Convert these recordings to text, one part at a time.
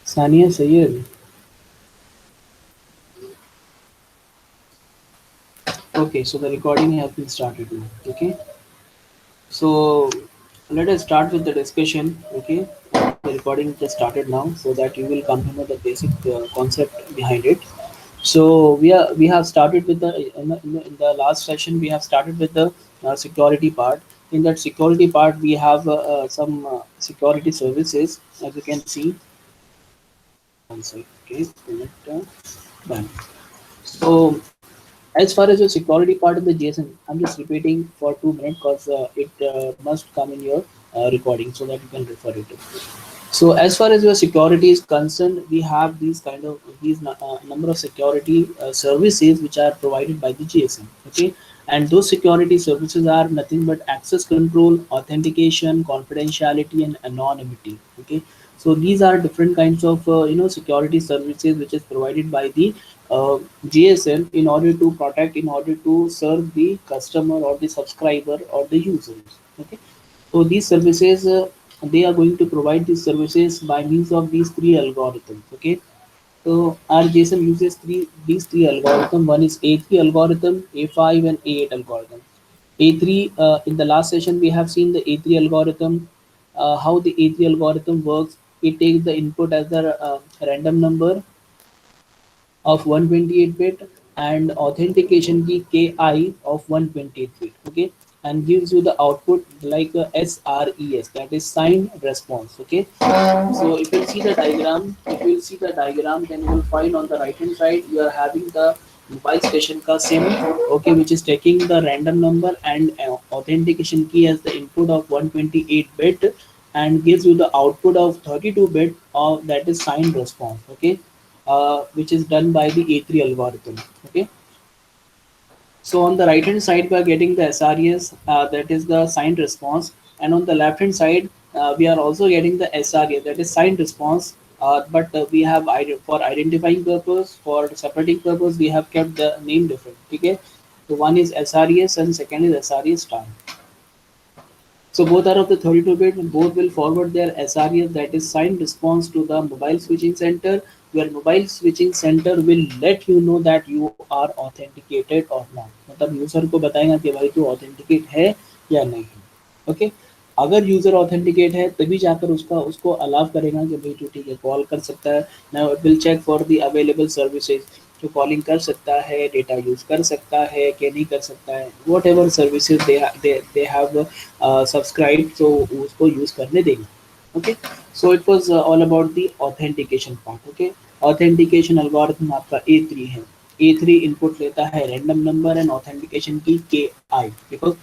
Sania Sayed. Okay, so the recording has been started now. Okay, so let us start with the discussion. Okay, the recording just started now, so that you will come to know the basic concept behind it. So we have started with the in the last session we have started with the security part. In that security part, we have some security services, as you can see. One sec, okay, minute, done. So as far as the security part in the JSON, I'm just repeating for 2 minutes because it must come in your recording so that you can refer it to. So as far as your security is concerned, we have these number of security services which are provided by the GSM. Okay, and those security services are nothing but access control, authentication, confidentiality, and anonymity. Okay, so these are different kinds of security services which is provided by the GSM in order to protect, in order to serve the customer or the subscriber or the users. Okay, so these services, they are going to provide these services by means of these three algorithms. Okay, so our JSON uses these three algorithms. One is A3 algorithm, A5, and A8 algorithm. A3, in the last session we have seen the A3 algorithm. How the A3 algorithm works. It takes the input as a random number of 128 bit and authentication key KI of 128 bit. Okay, and gives you the output like a SRES, that is signed response. Okay, so if you see the diagram, then you will find on the right hand side you are having the mobile station ka sim, okay, which is taking the random number and authentication key as the input of 128 bit and gives you the output of 32 bit of that is signed response. Okay, which is done by the A3 algorithm. Okay, so on the right hand side, we are getting the SRES, that is the signed response, and on the left hand side, we are also getting the SRA, that is signed response. But we have for identifying purpose, for separating purpose, we have kept the name different. Okay, so one is SRES and second is SRE star. So both are of the 32-bit. Both will forward their SRES, that is signed response, to the mobile switching center, where mobile switching center will let you know that you are authenticated or not. मतलब user को बताएगा कि भाई तू authenticate है या नहीं है. ओके, अगर यूजर ऑथेंटिकेट है तभी जाकर उसको अलाउ करेगा कि भाई तू ठीक है कॉल कर सकता है. Now it will check for the available services, जो कॉलिंग कर सकता है, डेटा यूज कर सकता है कि नहीं कर सकता है, what ever services they have subscribe, तो उसको यूज करने देंगे. Okay, so it was all about the authentication part. Okay, authentication algorithm आपका A3 है. A3 इनपुट लेता है रैंडम नंबर एंड ऑथेंटिकेशन की KI, because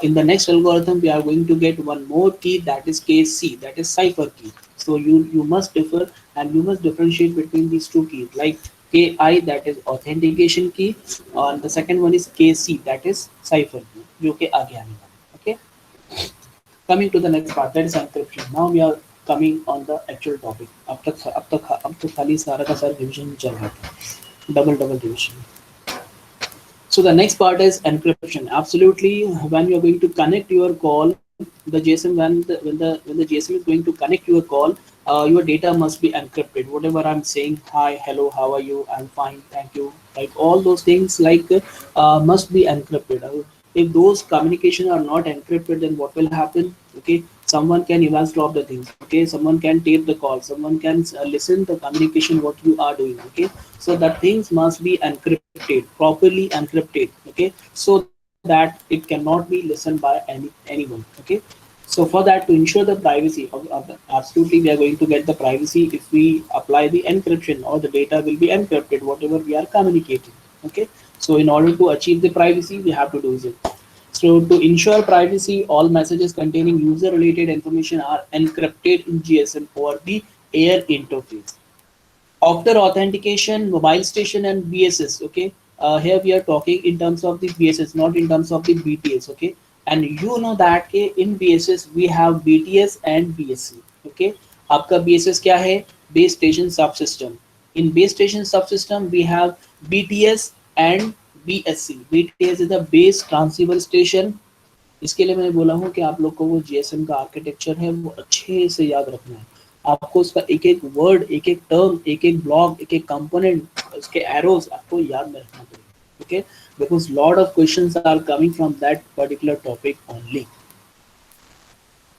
in the next algorithm we are going to get one more key, that is KC, that is cipher key. So you must differ and you must differentiate between these two keys, like KI, that is authentication key, and the second one is KC, that is cipher key, जो कि आगे आने वाला है. Okay, coming to the next part, that is encryption. Now we are coming on the actual topic. अब तक खाली सारा का सारा रिवीजन चल रहा था, double double revision. So the next part is encryption. Absolutely, when you are going to connect your call, the JSON when the JSON is going to connect your call, your data must be encrypted. Whatever I'm saying, hi, hello, how are you? I'm fine, thank you. Like all those things, like must be encrypted. If those communication are not encrypted, then what will happen? Okay, someone can eavesdrop the things. Okay, someone can tape the call. Someone can listen the communication what you are doing. Okay, so that things must be encrypted, properly encrypted. Okay, so that it cannot be listened by anyone. Okay, so for that, to ensure the privacy absolutely we are going to get the privacy if we apply the encryption, or the data will be encrypted whatever we are communicating. Okay, so in order to achieve the privacy, we have to do it. So to ensure privacy, all messages containing user related information are encrypted in GSM over the air interface. After authentication, mobile station and BSS. Okay, here we are talking in terms of the BSS, not in terms of the BTS. Okay, and you know that in BSS we have BTS and BSC. Okay, आपका BSS क्या है? Base Station Subsystem. In base station subsystem we have BTS and BSC. BTS is the base transceiver station. इसके लिए मैंने बोला हूँ कि आप लोग को वो जीएसएम का आर्किटेक्चर है वो अच्छे से याद रखना है. आपको उसका एक एक वर्ड, एक एक टर्म, एक एक ब्लॉक, एक एक कंपोनेंट, उसके एरोज आपको याद में रखना पड़ेगा, okay, because lot of questions are coming from that particular topic only.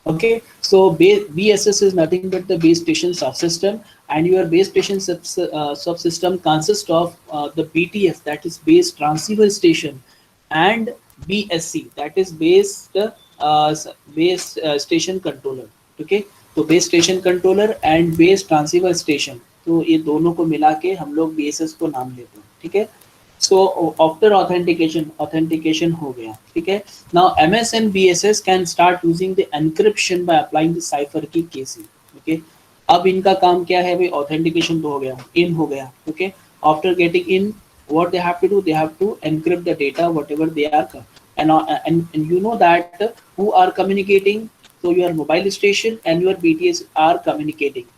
Okay, so BSS is nothing but the base station subsystem, and your base station subsystem consists of the BTS, that is base transceiver station, and BSC, that is base station controller. Okay, तो base station controller and base transceiver station, तो ये दोनों को मिला के हम लोग BSS को नाम लेते हैं. ठीक है. सो आफ्टर ऑथेंटिकेशन हो गया. ठीक है. Now MS and BSS can start using the encryption by applying the cipher की केसी. ओके, अब इनका काम क्या है भाई? ऑथेंटिकेशन तो हो गया, इन हो गया. Okay, after getting in, what they have to do, they have to encrypt the data whatever they are and you know that who are communicating. So your mobile station and your BTS are communicating.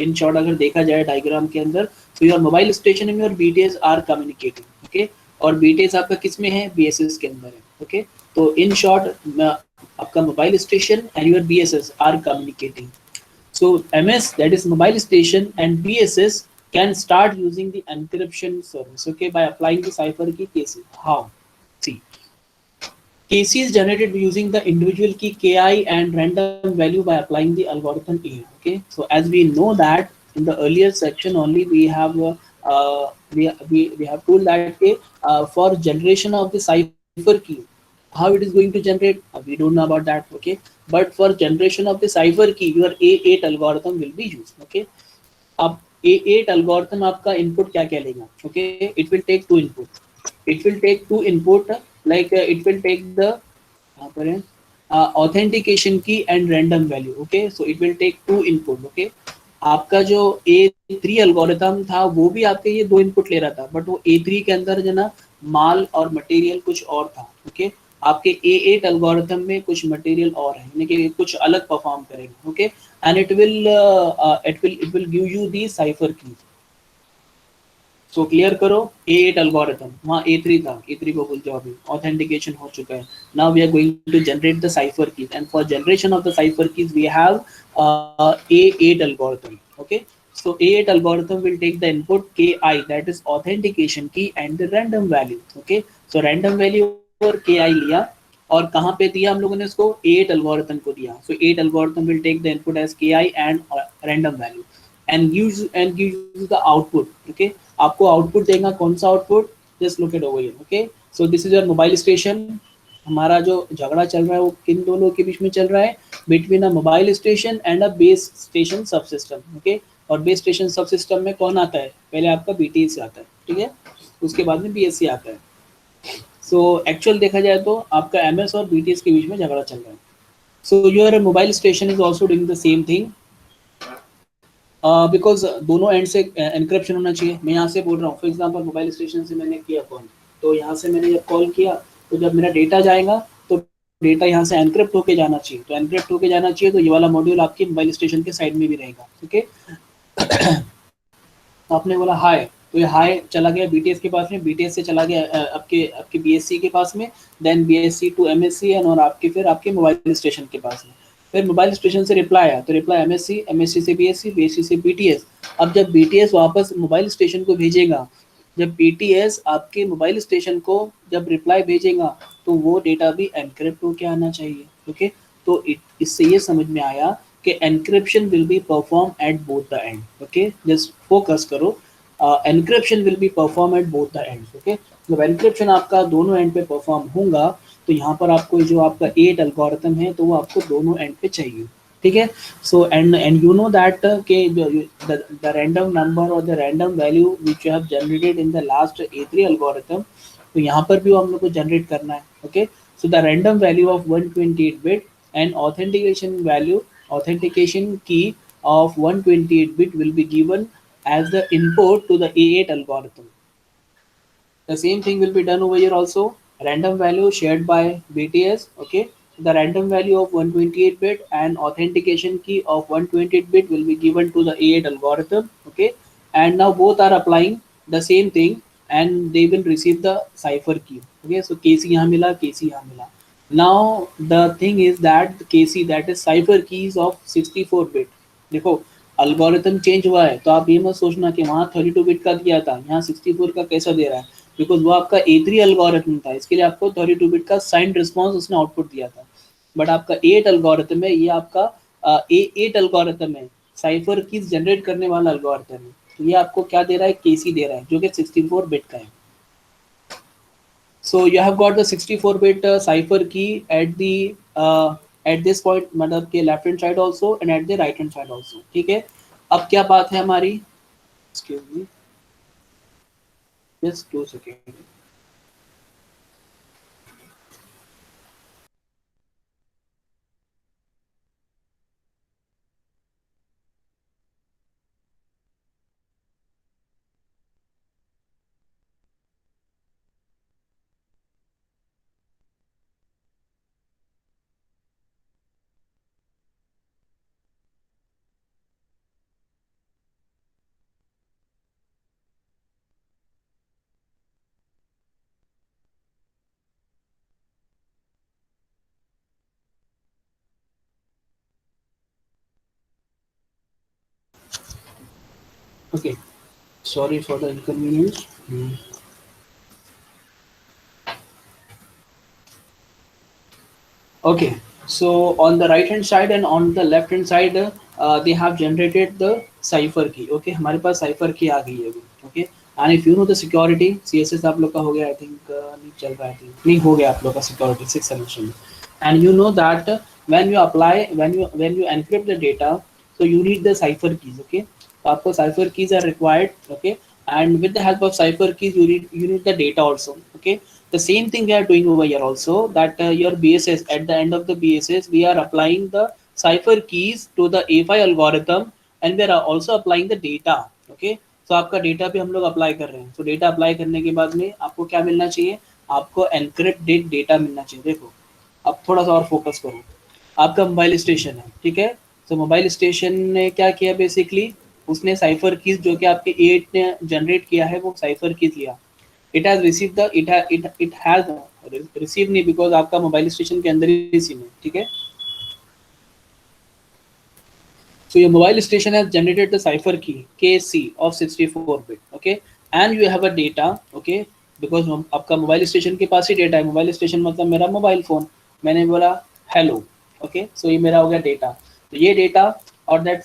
In short अगर देखा जाए diagram के अंदर, तो your mobile station and your BTS are communicating. Okay, और BTS आपका किस में है? बीएसएस के अंदर है. ओके, तो इन शॉर्ट आपका mobile station and your BSS are communicating. So MS, that is mobile station, and BSS can start using the encryption service, okay, by applying the cipher key KC. How? See, KC is generated using the individual key KI and random value by applying the algorithm A. Okay, so as we know that in the earlier section only we have we have told that for generation of the cipher key, how it is going to generate, we don't know about that. Okay, but for generation of the cipher key, your A8 algorithm will be used. Okay, अब A8 algorithm आपका input क्या क्या लेगा? Okay, it will take two input. It will take two input, like it will take the यहाँ पर है authentication key and random value. Okay, so it will take two input. Okay, आपका जो A3 algorithm था वो भी आपके ये दो input ले रहा था, but वो A3 के अंदर जो ना माल और मटेरियल कुछ और था. Okay, आपके A8 algorithm में कुछ मटेरियल और है, यानी कि कुछ अलग परफॉर्म करेगा. Okay, and it will give you the cipher key. So clear करो. A8 algorithm, वहाँ A3 था, A3 को भूल जाओ, अभी ऑथेंटिकेशन हो चुका है. Now we are going to generate the cipher keys, and for generation of the cipher keys we have A8 algorithm. Okay, so A8 algorithm will take the input KI, that is authentication key, and the random value. Okay, so random value और KI लिया, और कहाँ पे दिया हम लोगों ने इसको? A8 algorithm को दिया. So A8 algorithm will take the input as KI and random value and gives the output. Okay, आपको आउटपुट देगा. कौन सा output? Just look it over here. Okay, so this is your mobile station. हमारा जो झगड़ा चल रहा है वो किन दोनों के बीच में चल रहा है? Between a mobile station and a base station सब सिस्टम. ओके, और बेस स्टेशन सब सिस्टम में कौन आता है? पहले आपका बीटीएस आता है. ठीक है, उसके बाद में बीएससी आता है. सो एक्चुअल देखा जाए तो आपका एमएस और बीटीएस के बीच में झगड़ा चल रहा है. So your mobile station is also doing the same thing, because दोनों एंड से एनक्रिप्शन होना चाहिए. मैं यहाँ से बोल रहा हूँ, फॉर एग्जांपल मोबाइल स्टेशन से मैंने किया कॉल, तो यहाँ से मैंने जब कॉल किया तो जब मेरा डेटा जाएगा तो डेटा यहाँ से एनक्रिप्ट होके जाना चाहिए. तो एनक्रिप्ट होके जाना चाहिए, तो ये वाला मॉड्यूल आपके मोबाइल स्टेशन के साइड में भी रहेगा. ओके, आपने बोला हाय, तो ये हाय चला गया बीटीएस के पास में, बीटीएस से चला गया आपके आपके बीएससी के पास में, देन बीएससी टू एमएससी, और आपके फिर आपके मोबाइल स्टेशन के पास में. फिर मोबाइल स्टेशन से रिप्लाई आया, तो रिप्लाई एमएससी, एमएससी से बीएससी, बीएससी से बीटीएस. अब जब बीटीएस वापस मोबाइल स्टेशन को भेजेगा, जब बीटीएस आपके मोबाइल स्टेशन को जब रिप्लाई भेजेगा, तो वो डेटा भी एनक्रिप्ट होके आना चाहिए. ओके, तो इससे ये समझ में आया कि encryption will be perform at both the end. Okay, just focus करो, encryption will be perform at both the ends. Okay, जब एनक्रिप्शन आपका दोनों एंड पे परफॉर्म होगा, तो यहाँ पर आपको जो आपका 8 एल्गोरिथम है, तो वो आपको दोनों एंड पे चाहिए. ठीक है, so and you know that के द रैंडम नंबर और the random value which you have generated in the last A3 algorithm, तो यहाँ पर भी हम लोग को जनरेट करना है. Okay, so the random value of 128 bit and authentication key of 128 bit will be given as the input to the A8 algorithm. The same thing will be done over here also. Random value shared by BTS. Okay, the random value of 128 bit and authentication key of 128 bit will be given to the A8 algorithm. Okay, and now both are applying the same thing and they will receive the cipher key. Okay, so KC यहाँ मिला, KC यहाँ मिला. Now the thing is that KC, that is cipher keys of 64 bit. देखो algorithm change हुआ है, तो आप ये मत सोचना कि वहाँ 32 बिट का दिया था, यहाँ 64 का कैसा दे रहा है, बिकॉज वो आपका A3 अल्गोरिथम था, इसके लिए आपको 32 बिट का साइंड रिस्पॉन्स उसने आउटपुट दिया था। बट आपका 8 अल्गोरिथम है, ये आपका A8 अल्गोरिथम है, साइफर कीज जनरेट करने वाला अल्गोरिथम है। तो ये आपको क्या दे रहा है, केसी दे रहा है, जो कि 64 बिट का है। So you have got the 64-bit cipher key at this point, मतलब के left hand side also and at the right hand side also. ठीक है, अब क्या बात है हमारी, excuse me, just 2 second. Okay, sorry for the inconvenience. Okay, so on the right hand side and on the left hand side, they have generated the cipher key. Okay, हमारे पास cipher key आ गई है अभी। Okay, and if you know the security, CSS आप लोग का हो गया, I think नहीं चल रहा है, I think नहीं हो गया आप लोग का security 6 semester में, and you know that when you apply, when you encrypt the data, so you need the cipher keys. Okay, तो आपको cipher keys are required. Okay, and with the help of cipher keys, you need the data also. Okay, the same thing we are doing over here also, that your BSS, at the end of the BSS we are applying the cipher keys to the A5 algorithm, and we are also applying the data. Okay, so आपका data भी हम लोग apply कर रहे हैं। तो data apply करने के बाद में आपको क्या मिलना चाहिए, आपको एनक्रिप्टेड डेटा मिलना चाहिए। देखो, अब थोड़ा सा और फोकस करो, आपका मोबाइल स्टेशन है, ठीक है, तो मोबाइल स्टेशन ने क्या किया, बेसिकली उसने साइफर कीज जो कि आपके 8 ने जनरेट किया है, वो साइफर कीज लिया। It has receive the it has receive नहीं, बिकॉज आपका मोबाइल स्टेशन के अंदर ही सिम है। ठीक है, so your mobile station has generated the cipher key KC of 64 bit. Okay, and you have a data. Okay, because आपका mobile station के पास ही data है, मोबाइल स्टेशन मतलब मेरा मोबाइल फोन, मैंने बोला हेलो। ओके, सो ये मेरा हो गया डेटा। तो ये डेटा और that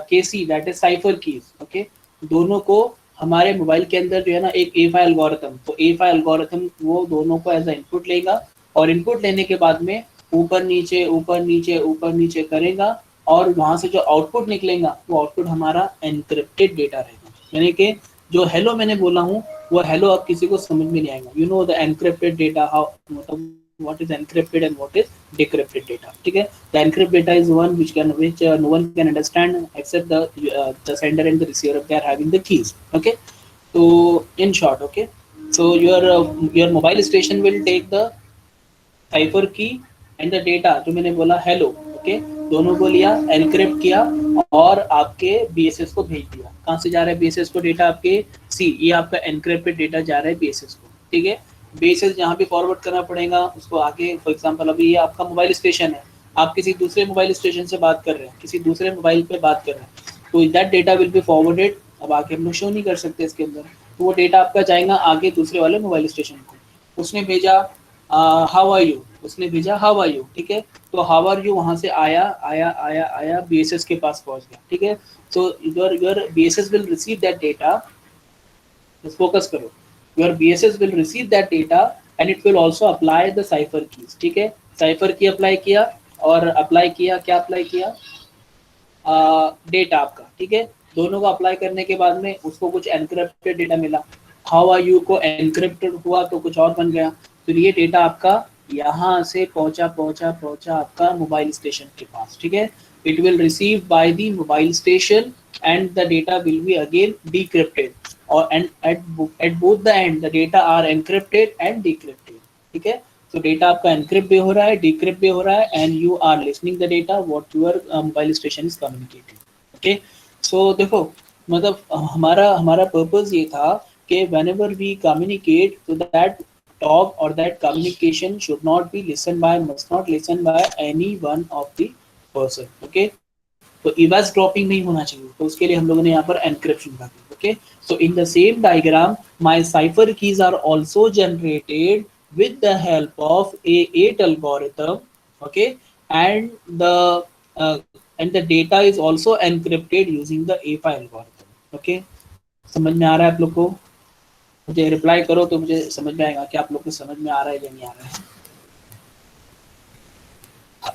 KC, that is cipher keys. Okay, दोनों को हमारे मोबाइल के अंदर जो है ना, एक ए फाइल एल्गोरिथम, तो ए फाइल एल्गोरिथम वो दोनों को एज अ इनपुट लेगा, और इनपुट लेने के बाद में ऊपर नीचे ऊपर नीचे ऊपर नीचे करेगा, और वहां से जो आउटपुट निकलेगा वो आउटपुट हमारा एनक्रिप्टेड डेटा रहेगा। यानी कि जो हेलो मैंने बोला हूँ, वो हेलो अब किसी को समझ में नहीं आएगा। You know the encrypted data, how, मतलब what is encrypted and what is decrypted data. ठीक है, the encrypted data is one which no one can understand except the sender and the receiver if they are having the keys. Okay, so in short, okay, so your mobile station will take the cipher की and the data, जो मैंने बोला hello. Okay, दोनों को लिया, encrypt किया, और आपके बीएसएस को भेज दिया। कहाँ से जा रहा है बीएसएस को डेटा, आपके सी, ये आपका एनक्रिप्टेड डेटा जा रहा है बीएसएस को। ठीक है, बीएसएस जहाँ भी फॉरवर्ड करना पड़ेगा उसको आगे, फॉर एग्जांपल अभी ये आपका मोबाइल स्टेशन है, आप किसी दूसरे मोबाइल स्टेशन से बात कर रहे हैं, किसी दूसरे मोबाइल पे बात कर रहे हैं, तो that data will be forwarded. अब आगे हम लोग शो नहीं कर सकते इसके अंदर, तो वो डेटा आपका जाएगा आगे दूसरे वाले मोबाइल स्टेशन को। उसने भेजा हाउ आर यू, उसने भेजा हाउ आर यू। ठीक है, तो हाउ आर यू वहां से आया आया आया आया बीएसएस के पास पहुंच गया। ठीक है, so your BSS will receive that data, just focus करो, your BSS will receive that data and it will also apply the cipher keys। ठीक है, cipher key अप्लाई किया, और अप्लाई किया, क्या अप्लाई किया, डेटा आपका। ठीक है, दोनों को अप्लाई करने के बाद में उसको कुछ एनक्रिप्टेड डेटा मिला, हाउ आर यू को एनक्रिप्टेड हुआ तो कुछ और बन गया। तो ये डेटा आपका यहाँ से पहुंचा पहुंचा पहुंचा आपका मोबाइल स्टेशन के पास। ठीक है, it will receive by the mobile station and the data will be again decrypted, और and at both the end the data are encrypted and decrypted. ठीक है, तो डेटा आपका एनक्रिप्ट भी हो रहा है, डिक्रिप्ट भी हो रहा है, and you are listening the data what your mobile station is communicating. Okay, so देखो, मतलब हमारा हमारा पर्पस ये था कि whenever we communicate, so that talk or that communication should not be listened by, must not listen by any one of the person. Okay, तो इवेस dropping नहीं होना चाहिए, तो उसके लिए हम लोगों ने यहाँ पर एनक्रिप्शन कर दिया। Okay, so in the same diagram my cipher keys are also generated with the help of A8 algorithm. Okay, and the uh, and the data is also encrypted using the A5 algorithm. Okay, समझ में आ रहा है आप लोग को? मुझे reply करो तो मुझे समझ में आएगा कि आप लोग को समझ में आ रहा है या नहीं आ रहा है।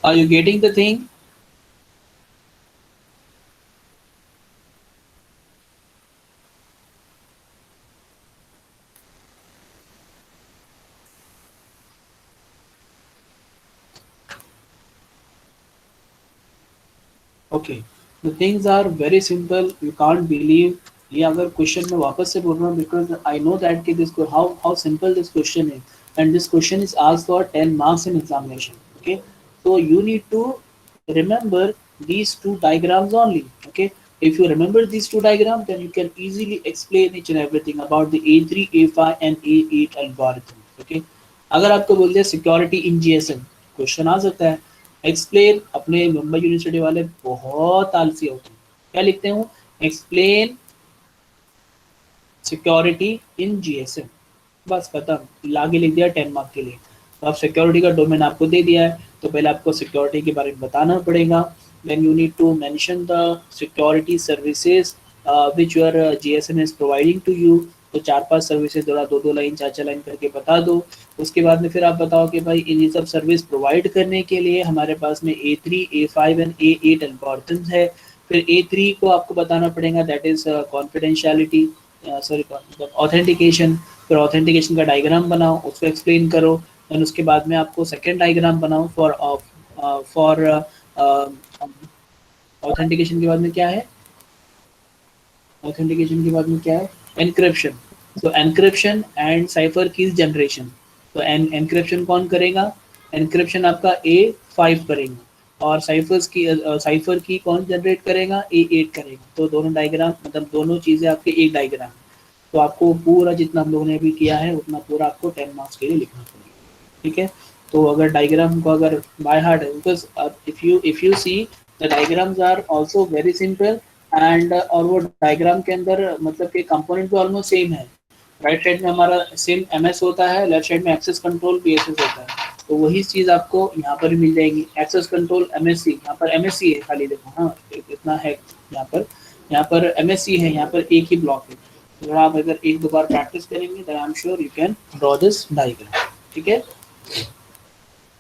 Are you getting the thing? Okay, the things are very simple, you can't believe. ये अगर क्वेश्चन मैं वापस से बोल रहा हूँ बिकॉज आई नो दैट कि this how simple this question is, and this question is asked for 10 marks in examination. Okay, so you need to remember these two diagrams only. Okay, if you remember these two diagrams, then you can easily explain each and everything about the A3, A5 and A8 algorithm. Okay, अगर आपको बोल दिया security in GSM, question आ सकता है explain. अपने Mumbai university वाले बहुत आलसी होते हैं, क्या लिखते हो, एक्सप्लेन सिक्योरिटी इन जीएसएम, बस खत्म, आगे लिख दिया 10 मार्क के लिए। तो आप सिक्योरिटी का डोमेन आपको दे दिया है, तो पहले आपको सिक्योरिटी के बारे में बताना पड़ेगा। Then you need to mention the security services which your GSM is providing to you. तो 4-5 सर्विसेज थोड़ा 2-2 लाइन 4-4 लाइन करके बता दो। उसके बाद में फिर आप बताओ कि भाई इन सब सर्विस प्रोवाइड करने के लिए हमारे पास में A3, A5 and A8 algorithms है। फिर A3 को आपको बताना पड़ेगा, that is confidentiality, sorry authentication. फिर ऑथेंटिकेशन का डायग्राम बनाओ, उसको एक्सप्लेन करो। देन उसके बाद में आपको सेकेंड डायग्राम बनाओ फॉर ऑथेंटिकेशन के बाद में क्या है, ऑथेंटिकेशन के बाद में क्या है, एनक्रिप्शन। तो encryption and cipher keys generation. तो एनक्रिप्शन कौन करेगा, एनक्रिप्शन आपका A5 करेगा, और साइफर की कौन जनरेट करेगा, A8 करेगा। तो दोनों डायग्राम मतलब दोनों चीज़ें आपके एक डायग्राम। तो आपको पूरा जितना हम लोगों ने अभी किया है उतना पूरा आपको 10 मार्क्स के लिए लिखना पड़ेगा। ठीक है, तो अगर डायग्राम को अगर बाय हार्ट है, because if you see the diagrams are also very simple, and और वो डायग्राम के अंदर मतलब कि कंपोनेंट तो ऑलमोस्ट सेम है। राइट साइड में हमारा सेम एमएस होता है, लेफ्ट साइड में एक्सेस कंट्रोल पीएसएस होता है। तो वही चीज़ आपको यहाँ पर भी मिल जाएगी, एक्सेस कंट्रोल एमएससी, यहाँ पर एमएससी है खाली, देखो हाँ इतना है यहाँ पर एमएससी है, यहाँ पर एक ही ब्लॉक है। थोड़ा आप अगर एक दो बार प्रैक्टिस करेंगे then I am sure you can draw this diagram. ठीक है,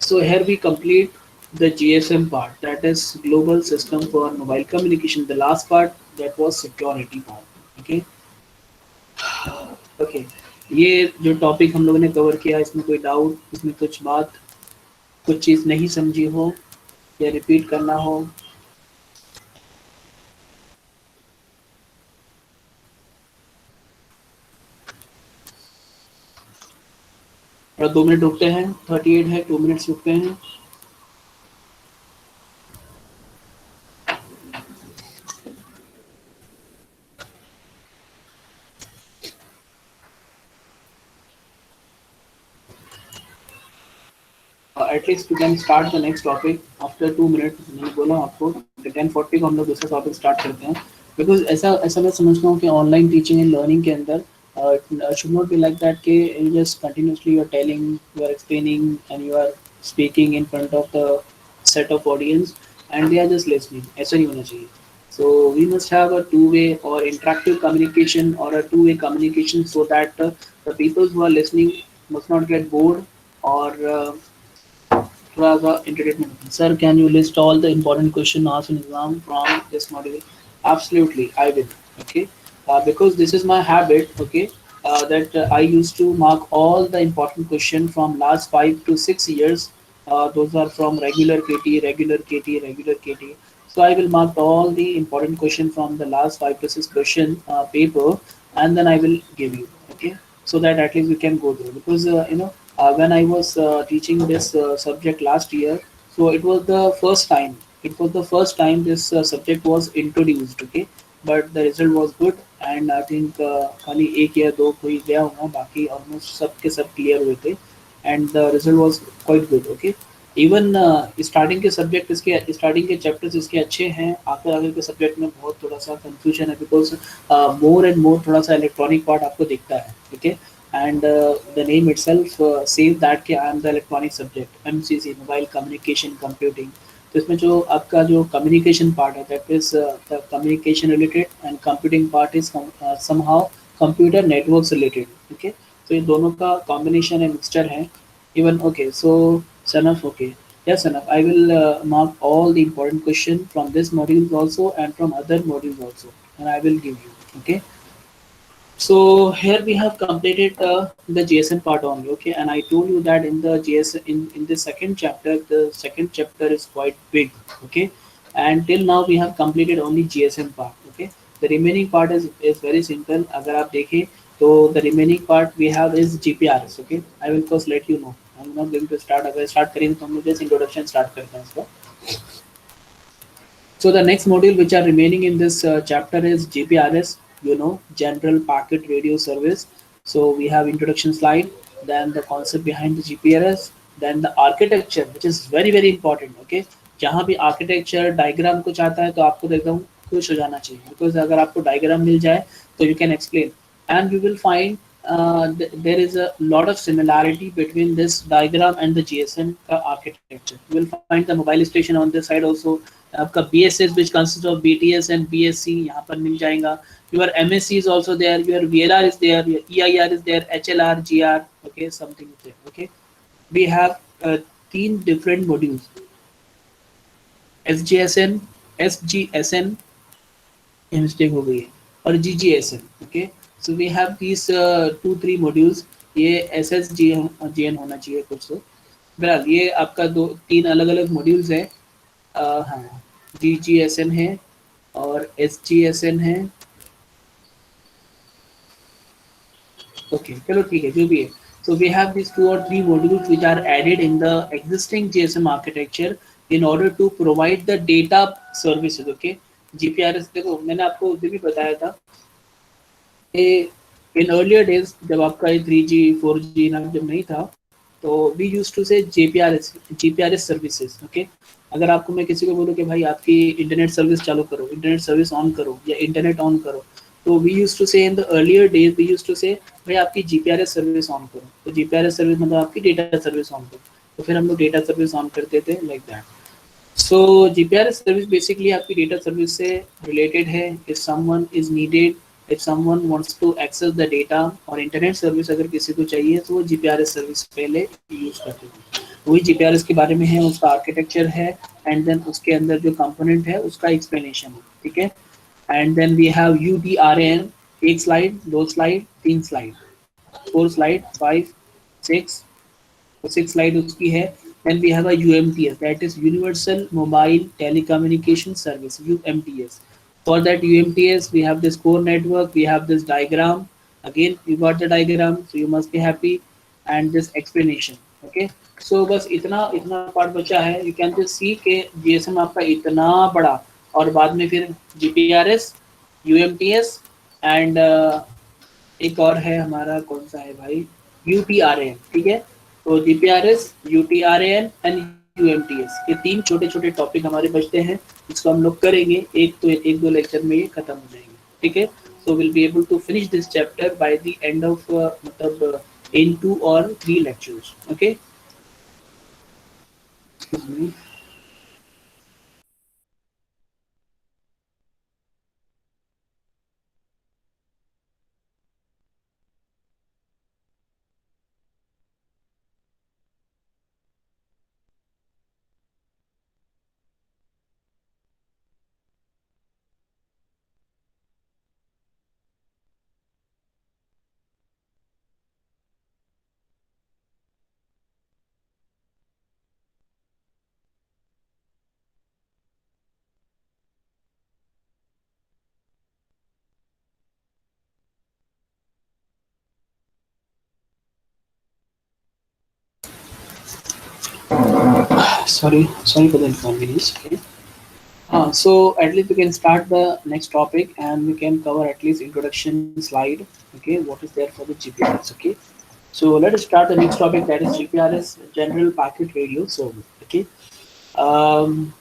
so here we complete the GSM part, that is global system for mobile communication. The last part, that was security part. Okay, okay, ये जो topic हम लोगों ने cover किया, इसमें कोई डाउट, इसमें कुछ बात, कुछ चीज़ नहीं समझी हो या रिपीट करना हो? और 2 मिनट रुकते हैं, 38 है, 2 मिनट्स रुकते हैं। At least you can start the next topic after 2 minute. मैंने बोला आपको 10:40 को हम लोग दूसरा टॉपिक स्टार्ट करते हैं, बिकॉज ऐसा ऐसा मैं समझता हूँ कि ऑनलाइन टीचिंग एंड लर्निंग के अंदर should not be like that कि you just continuously you are telling, you are explaining and you are speaking in front of the set of audience and they are just listening, ऐसा नहीं होना चाहिए। So we must have a two-way or interactive communication or a two-way communication so that the people who are listening must not get bored or थोड़ा सा entertainment। Sir, can you list all the important question asked in exam from this module? Absolutely, I will. Okay, because this is my habit. Okay, that I used to mark all the important question from last 5 to 6 years. Those are from regular KT, regular KT, regular KT. So I will mark all the important question from the last 5 to 6 question paper, and then I will give you. Okay, so that at least we can go through, because when I was teaching this subject last year, so it was the first time. It was the first time this subject was introduced. Okay, but the result was good, and I think खाली एक या दो कोई गया होगा, बाकी almost सब के सब clear हुए थे, and the result was quite good. Okay, even starting के सब्जेक्ट इसके स्टार्टिंग के चैप्टर्स इसके अच्छे हैं, आगे आगे के सब्जेक्ट में बहुत थोड़ा सा कंफ्यूजन है, बिकॉज मोर एंड मोर थोड़ा सा इलेक्ट्रॉनिक पार्ट आपको दिखता है, ठीक है। And the name itself says that कि I am the electronic subject, MCC, mobile communication computing. तो इसमें जो आपका जो कम्युनिकेशन पार्ट है, that is the communication related, and computing part is somehow computer networks related, ठीक है। तो ये दोनों का कॉम्बिनेशन है, मिक्सचर है। Even okay, so Sanaf, okay, yes, Sanaf, I will mark all the important question from this modules also and from other modules also, and I will give you. Okay, so here we have completed the GSM part only. Okay, and I told you that in the GSM in the second chapter, the second chapter is quite big. Okay, and till now we have completed only GSM part. Okay, the remaining part is very simple. अगर आप देखें तो the remaining part we have is GPRS. Okay, I will first let you know. I'm not going to start. अगर start करेंगे तो हम लोग just introduction start करते हैं इसका. So the next module which are remaining in this chapter is GPRS, you know, General Packet Radio Service. So we have introduction slide, then the concept behind the GPRS, then the architecture, which is very very important. Okay, जहाँ भी architecture diagram कुछ आता है तो आपको एकदम खुश हो जाना चाहिए, because अगर आपको diagram मिल जाए तो you can explain, and you will find there is a lot of similarity between this diagram and the GSM architecture. You will find the mobile station on this side also. आपका BSS which consists of BTS and BSC यहाँ पर मिल जाएगा. Your MSC is also there. Your VLR is there. Your EIR is there. HLR, GR. Okay, something is there. Okay, we have तीन different modules. SGSN, SGSN, ये mistake हो गई है, और GGSN. Okay, so we have these two three modules. ये SSGN होना चाहिए कुछ तो. बहरहाल ये आपका दो तीन अलग अलग मॉड्यूल्स हैं. हाँ, GGSN है और SGSN है. ओके, चलो ठीक है, जो भी है. So we have these two or three modules which are added in the existing GSM architecture in order to provide the data services. Okay, GPRS देखो मैंने आपको उस दिन भी बताया था कि in earlier days जब आपका ये 3G 4G नाम जब नहीं था तो we used to say GPRS services. Okay, अगर आपको मैं किसी को बोलूँ कि भाई आपकी इंटरनेट सर्विस चालू करो, इंटरनेट सर्विस ऑन करो या इंटरनेट ऑन करो, तो we use to say in the earlier days we use to say भाई आपकी जीपीआरएस सर्विस ऑन करो. तो जीपीआरएस सर्विस मतलब आपकी डेटा सर्विस ऑन करो. तो फिर हम लोग डेटा सर्विस ऑन करते थे like that. So GPRS service basically आपकी डेटा सर्विस से रिलेटेड है. If someone is needed, if someone wants to access the data और इंटरनेट सर्विस अगर किसी को चाहिए तो वो जीपीआरएस सर्विस पहले यूज करते हैं. वही जीपीआरएस के बारे में है, उसका आर्किटेक्चर है, एंड देन उसके अंदर जो कंपोनेंट है उसका एक्सप्लेनेशन है, ठीक है. And then we have UDRAN, एक स्लाइड, दो स्लाइड, तीन स्लाइड, फोर स्लाइड, 5 6, तो 6 स्लाइड उसकी है. Then we have a UMTS, that is universal mobile telecommunication service, UMTS. For that UMTS we have this core network, we have this diagram, again you got the diagram so you must be happy, and this explanation. Okay, so बस इतना इतना part बचा है. You can just see के GSM आपका इतना बड़ा, और बाद में फिर GPRS, UMTS, एंड एक और है हमारा, कौन सा है भाई, UTRAN. ठीक है, तो GPRS, UTRAN एंड UMTS, ये तीन छोटे छोटे टॉपिक हमारे बचते हैं. इसको हम लोग करेंगे एक दो लेक्चर में ये खत्म हो जाएंगे, ठीक है. So will be able to finish this chapter by the end of मतलब in 2 or 3 lectures. Okay, excuse me. Sorry for the inconvenience. Okay. So at least we can start the next topic and we can cover at least introduction slide. Okay, what is there for the GPRS? Okay, So let us start the next topic, that is GPRS, General Packet Radio Service. Okay. Um,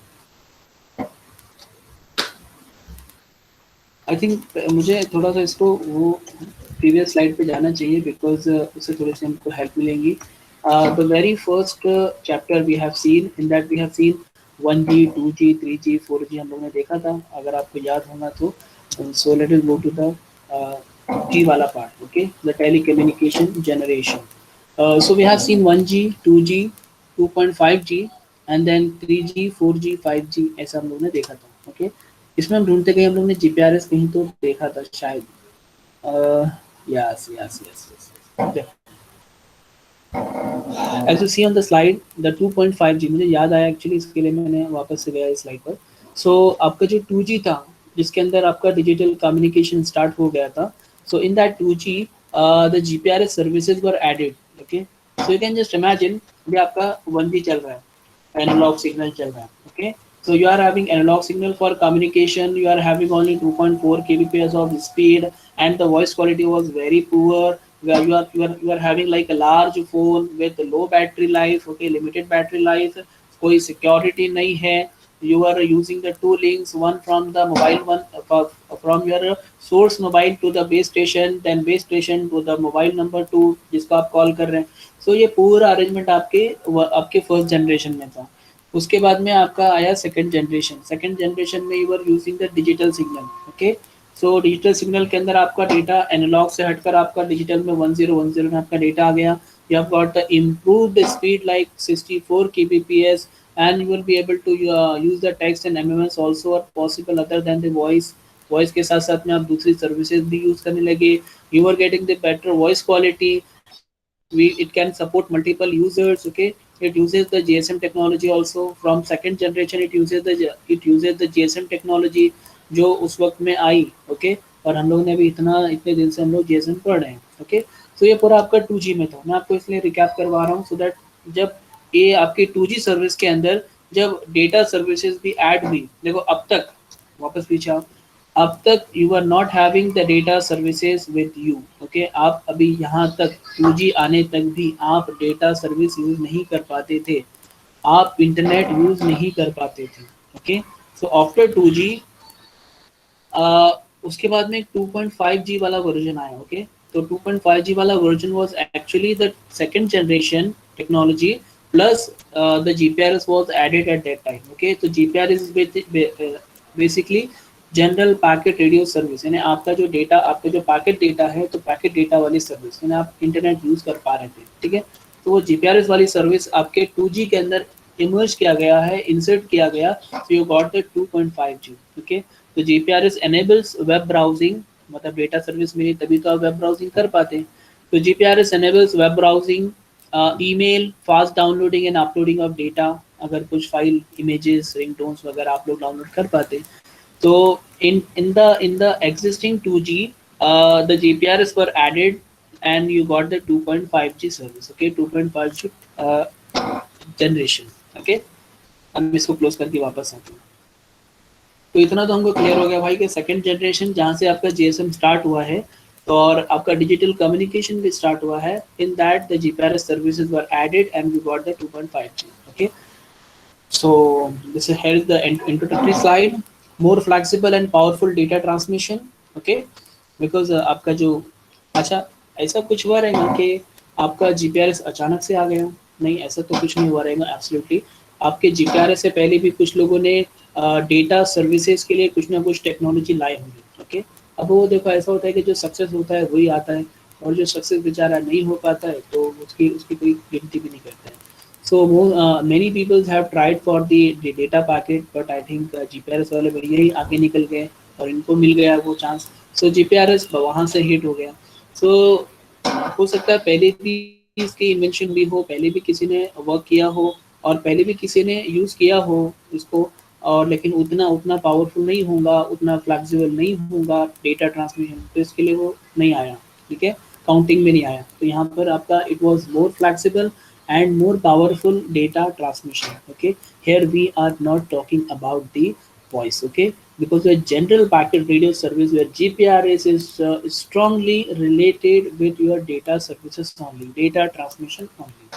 I think मुझे थोड़ा सा इसको वो previous slide पे जाना चाहिए, because उससे थोड़ी सी हमको हेल्प मिलेंगी. The very first chapter we have seen, in that we have seen 1G 2G 3G 4G हम लोगों ने देखा था, अगर आपको याद होगा तो. So let us go to the G वाला part. Okay, the telecommunication generation. So we have seen 1G 2G 2.5G and then 3G 4G 5G, ऐसा हम लोगों ने देखा था. Okay okay? इसमें हम ढूंढते गए, हम लोग ने जीपीआरएस कहीं तो देखा था शायद. Yes yes yes yes. As you see on the slide, the 2.5G, मुझे याद आया एक्चुअली, इसके लिए मैंने वापस से गया इस स्लाइड पर. सो आपका जो 2G था, जिसके अंदर आपका डिजिटल कम्युनिकेशन स्टार्ट हो गया था. So in that 2G the GPRS services were added. Okay, so you can just imagine, अभी आपका 1G चल रहा है, एनालॉग सिग्नल चल रहा है. Okay, so you are having analog signal for communication, you are having only 2.4 kbps of speed, and the voice quality was very poor. Where you are having like a large phone with low battery life. Okay, limited battery life, कोई security नहीं है. You are using the two links, one from the mobile, one from your source mobile to the base station, then base station to the mobile number 2 जिसको आप call कर रहे हैं. सो ये पूरा अरेंजमेंट आपके फर्स्ट जनरेशन में था. उसके बाद में आपका आया सेकंड जनरेशन. सेकंड जनरेशन में you are using the digital signal. Okay, so digital signal के अंदर आपका डेटा एनालॉग से हटकर आपका डिजिटल में 1010 में आपका डेटा आ गया. you have got the improved speed like 64 kbps, and you will be able to use the text and MMS also are possible other than the voice के साथ साथ में आप दूसरी सर्विसेज भी यूज करने लगे. you are getting the better voice quality. It can support multiple users. Okay, it uses the GSM technology also. From second generation it uses the GSM technology जो उस वक्त में आई. ओके, और हम लोग ने अभी इतने दिन से हम लोग GSM पढ़ रहे हैं. ओके, तो ये पूरा आपका 2G में था. मैं आपको इसलिए रिकैप करवा रहा हूँ, सो दैट जब ये आपकी 2G सर्विस के अंदर जब डेटा सर्विसेज भी ऐड हुई, देखो अब तक, वापस पीछे आओ, अब तक you are not having the data services with you. Okay, आप अभी यहाँ तक 2G आने तक भी आप डेटा सर्विस यूज नहीं कर पाते थे, आप इंटरनेट यूज नहीं कर पाते थे. ओके, सो आफ्टर 2G उसके बाद में एक 2.5G वाला वर्जन आया. ओके, तो 2.5G वाला version was actually the second generation technology plus the GPRS was added at that time. Okay, तो GPRS is basically general packet radio service, यानी आपका जो डेटा, आपका जो पैकेट डेटा है, तो पैकेट डेटा वाली सर्विस, यानी आप इंटरनेट यूज कर पा रहे थे. ठीक है, तो वो जीपीआरएस वाली सर्विस आपके 2G के अंदर इमर्ज किया गया है, इंसर्ट किया गया. So you got the 2.5G. Okay, तो जीपीआरएस एनेबल्स वेब ब्राउजिंग, मतलब डेटा सर्विस मिली तभी तो आप वेब ब्राउजिंग कर पाते हैं. तो GPRS enables web browsing, email, fast downloading and uploading of data. अगर कुछ फाइल, इमेजेस, रिंगटोन्स वगैरह आप लोग डाउनलोड कर पाते. तो in the existing 2G, the GPRS were added and you got the 2.5G service. Okay, 2.5G generation. Okay, अब इसको क्लोज करके वापस आते हैं. तो इतना तो हमको क्लियर हो गया भाई कि सेकंड जनरेशन जहाँ से आपका जीएसएम स्टार्ट हुआ है और आपका डिजिटल कम्युनिकेशन भी स्टार्ट हुआ है, in that the GPRS services were added and we got the 2.5G. Okay, so this is here is the introductory slide. More flexible and powerful data transmission. Okay, because आपका जो, अच्छा, ऐसा कुछ हुआ रहेगा कि आपका जीपीआरएस अचानक से आ गया? नहीं, ऐसा तो कुछ नहीं हुआ रहेगा. एब्सोल्युटली, आपके जीपीआरएस से पहले भी कुछ लोगों ने डेटा सर्विसेज के लिए कुछ ना कुछ टेक्नोलॉजी लाए होंगे. ओके, अब वो देखो, ऐसा होता है कि जो सक्सेस होता है वही आता है, और जो सक्सेस बेचारा नहीं हो पाता है तो उसकी उसकी कोई गिनती भी नहीं करता है. So many people have tried for the data packet, but I think GPRS वाले बढ़िया ही आगे निकल गए और इनको मिल गया वो चांस. So GPRS वहाँ से हिट हो गया. So हो सकता है पहले भी इसकी इन्वेंशन भी हो, पहले भी किसी ने वर्क किया हो, और पहले भी किसी ने यूज़ किया हो इसको, और लेकिन उतना उतना पावरफुल नहीं होगा, उतना फ्लेक्सिबल नहीं होगा डेटा ट्रांसमिशन, तो इसके लिए वो नहीं आया. ठीक है, काउंटिंग में नहीं आया. तो यहाँ पर आपका it was more flexible and more powerful data transmission. Okay, here we are not talking about the voice. Okay, because a general packet radio service where GPRS is strongly related with your data services only, data transmission only.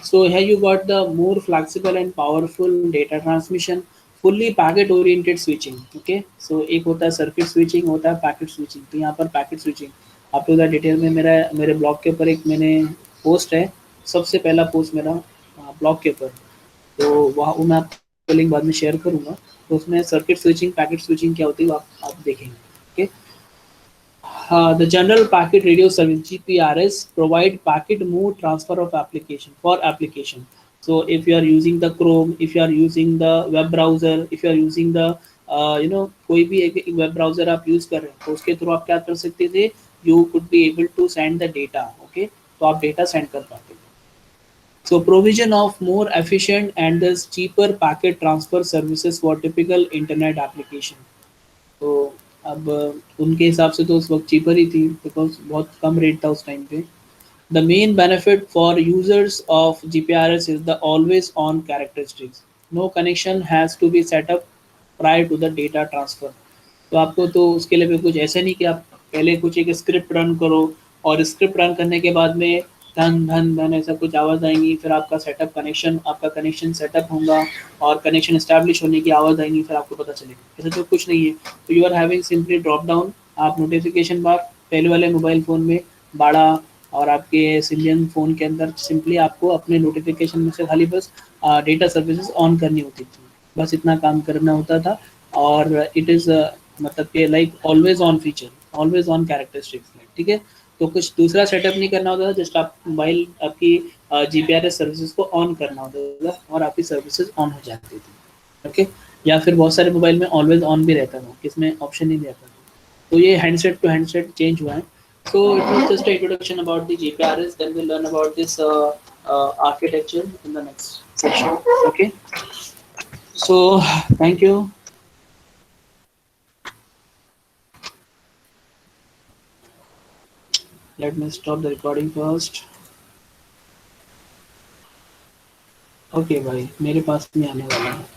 So here you got the more flexible and powerful data transmission, fully packet oriented switching. Okay, so एक होता है circuit switching, होता है packet switching. तो यहाँ पर packet switching आपको ज़्यादा डिटेल में मेरे ब्लॉग के ऊपर एक मैंने पोस्ट है, सबसे पहला पोस्ट मेरा ब्लॉग के ऊपर, तो वहाँ वो मैं आपको लिंक बाद में शेयर करूँगा. तो उसमें सर्किट स्विचिंग पैकेट स्विचिंग क्या होती है वो आप देखेंगे. Okay. The General Packet Radio Service (GPRS) provide packet move transfer of application for application. So if you are using the Chrome, if you are using the web browser, if you are using the कोई भी एक web browser आप use कर रहे हैं तो उसके through आप क्या कर सकते थे, you could be able to send the data. Okay, तो आप डेटा सेंड कर पाते थे. So provision of more efficient and thus cheaper packet transfer services for typical internet application. तो अब उनके हिसाब से तो उस वक्त चीपर ही थी, बिकॉज बहुत कम रेट था उस टाइम पे. The main benefit for users of GPRS is the always on characteristics. No connection has to be set up prior to the data transfer. तो आपको तो उसके लिए भी कुछ ऐसा नहीं कि आप पहले कुछ एक स्क्रिप्ट रन करो और स्क्रिप्ट रन करने के बाद में धन धन धन ऐसा कुछ आवाज़ आएंगी, फिर आपका कनेक्शन सेटअप होगा और कनेक्शन एस्टैब्लिश होने की आवाज़ आएंगी, फिर आपको पता चलेगा. ऐसा तो कुछ नहीं है. तो you are having simply drop down, आप नोटिफिकेशन बार पहले वाले मोबाइल फ़ोन में बाड़ा और आपके सिलियन फ़ोन के अंदर सिंपली आपको अपने नोटिफिकेशन में से खाली बस डेटा सर्विसेज ऑन करनी होती थी, बस इतना काम करना होता था. और इट इज़ मतलब कि like always on feature, always on characteristics. ठीक है, तो कुछ दूसरा सेटअप नहीं करना होता था, जस्ट आप मोबाइल आपकी GPRS सर्विसेज को ऑन करना होता था और आपकी सर्विसेज ऑन हो जाती थी. ओके, या फिर बहुत सारे मोबाइल में ऑलवेज ऑन भी रहता था, किसमें ऑप्शन नहीं रहता था. तो ये हैंडसेट टू हैंडसेट चेंज हुआ है. So it was just an introduction about the GPRS. Then we'll learn about this architecture in the next section. Okay. So thank you. Let me stop the recording first. Okay भाई, मेरे पास नहीं आने वाला है.